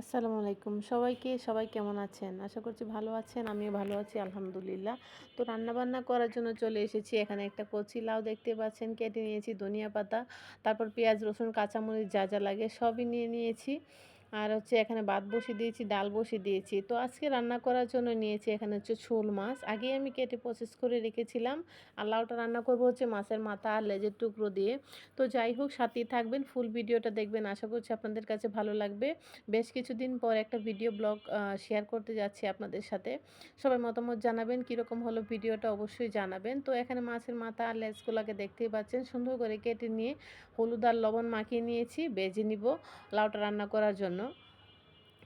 আসসালামু আলাইকুম সবাই কেমন আছেন? আশা করছি ভালো আছেন। আমিও ভালো আছি আলহামদুলিল্লাহ। তো রান্নাবান্না করার জন্য চলে এসেছি। এখানে একটা কচি লাউ দেখতে পাচ্ছেন, কেটে নিয়েছি, ধনিয়া পাতা, তারপর পেঁয়াজ, রসুন, কাঁচামরিচ যা যা লাগে সবই নিয়ে নিয়েছি। আর হচ্ছে এখানে ভাত বসিয়ে দিয়েছি, ডাল বসিয়ে দিয়েছি। তো আজকে রান্না করার জন্য নিয়েছি এখানে হচ্ছে শোল মাছ। আগেই আমি কেটে প্রসেস করে রেখেছিলাম। আর লাউটা রান্না করব হচ্ছে মাছের মাথা আর লেজের টুকরো দিয়ে। তো যাই হোক, সাথেই থাকবেন, ফুল ভিডিওটা দেখবেন। আশা করছি আপনাদের কাছে ভালো লাগবে। বেশ কিছুদিন পর একটা ভিডিও ব্লগ শেয়ার করতে যাচ্ছি আপনাদের সাথে। সবাই মতামত জানাবেন, কীরকম হলো ভিডিওটা অবশ্যই জানাবেন। তো এখানে মাছের মাথা আর লেজগুলোকে দেখতেই পাচ্ছেন, সুন্দর করে কেটে নিয়ে হলুদ আর লবণ মাখিয়ে নিয়েছি, ভেজে নিব লাউটা রান্না করার জন্য।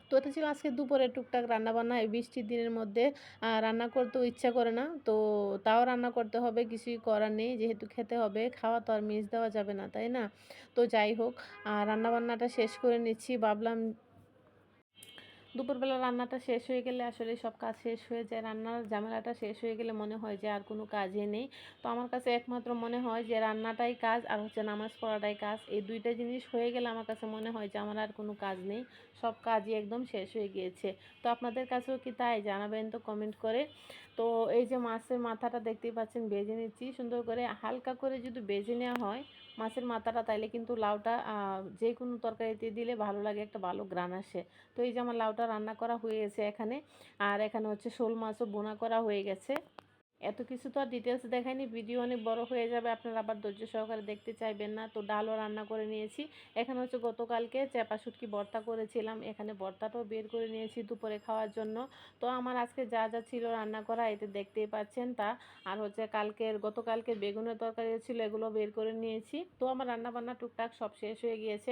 তো এটা ছিল আজকে দুপুরে টুকটাক রান্নাবান্না। এই বৃষ্টির দিনের মধ্যে রান্না করতেও ইচ্ছা করে না, তো তাও রান্না করতে হবে, কিছুই করার নেই, যেহেতু খেতে হবে, খাওয়া তো আর মিস দেওয়া যাবে না, তাই না? তো যাই হোক, রান্নাবান্নাটা শেষ করে নিচ্ছি। ভাবলাম দুপুরবেলা রান্নাটা শেষ হয়ে গেলে আসলে সব কাজ শেষ হয়ে যায়। রান্নার ঝামেলাটা শেষ হয়ে গেলে মনে হয় যে আর কোনো কাজই নেই। তো আমার কাছে একমাত্র মনে হয় যে রান্নাটাই কাজ, আর হচ্ছে নামাজ পড়াটাই কাজ। এই দুইটা জিনিস হয়ে গেলে আমার কাছে মনে হয় যে আমার আর কোনো কাজ নেই, সব কাজই একদম শেষ হয়ে গিয়েছে। তো আপনাদের কাছেও কি তাই? জানাবেন তো কমেন্ট করে। তো এই যে মাছের মাথাটা দেখতেই পাচ্ছেন, ভেজে নিচ্ছি সুন্দর করে। হালকা করে যদি ভেজে নেওয়া হয় মাছের মাথাটা, তাইলে কিন্তু লাউটা যে কোনো তরকারিতে দিলে ভালো লাগে, একটা ভালো ঘ্রাণ আসে। তো এই যে আমার লাউটা রান্না করা হয়ে গেছে এখানে। আর এখানে হচ্ছে শোল মাছও বোনা করা হয়ে গেছে। এত কিছু তো আর ডিটেলস দেখাইনি, ভিডিও অনেক বড় হয়ে যাবে, আপনারা আবার ধৈর্য সহকারে দেখতে চাইবেন না। তো ডালও রান্না করে নিয়েছি। এখানে হচ্ছে গতকালকে চ্যাপা শুটকি ভর্তা করেছিলাম, এখানে ভর্তাটাও বের করে নিয়েছি দুপুরে খাওয়ার জন্য। তো আমার আজকে যা যা ছিল রান্না করা, এতে দেখতেই পাচ্ছেন তা। আর হচ্ছে গতকালকে বেগুনের তরকারি ছিল, এগুলো বের করে নিয়েছি। তো আমার রান্না বান্না টুকটাক সব শেষ হয়ে গিয়েছে।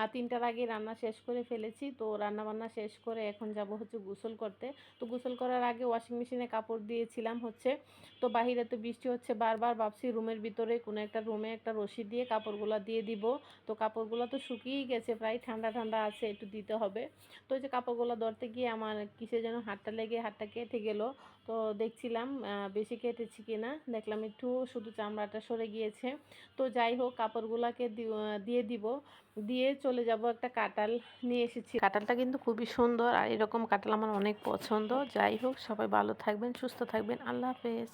আর 3টার আগে রান্না শেষ করে ফেলেছি। তো রান্না বান্না শেষ করে এখন যাব হচ্ছে গোসল করতে। তো গোসল করার আগে ওয়াশিং মেশিনে কাপড় দিয়েছিলাম হচ্ছে। তো বাহিরে তো বৃষ্টি হচ্ছে, বারবার ভাবছি রুমের ভিতরে কোনো একটা রুমে একটা রশি দিয়ে কাপড়গুলো দিয়ে দিব। তো কাপড়গুলো তো শুকিয়েই গেছে, প্রায় ঠান্ডা ঠান্ডা আছে, একটু দিতে হবে। তো এই যে কাপড়গুলো ধরতে গিয়ে আমার কিসে যেন হাতটা লেগে হাতটা কেটে গেল। তো দেখছিলাম বেশি কেটেছি কিনা, দেখলাম একটু শুধু চামড়াটা সরে গিয়েছে। তো যাই হোক, কাপড়গুলোকে দিয়ে দিব, দিয়ে চলে যাব। একটা কাঁঠাল নিয়ে এসেছি, কাঁঠালটা কিন্তু খুবই সুন্দর, আর এরকম কাঁঠাল আমার অনেক পছন্দ। যাই হোক, সবাই ভালো থাকবেন, সুস্থ থাকবেন, আল্লাহ হাফেজ।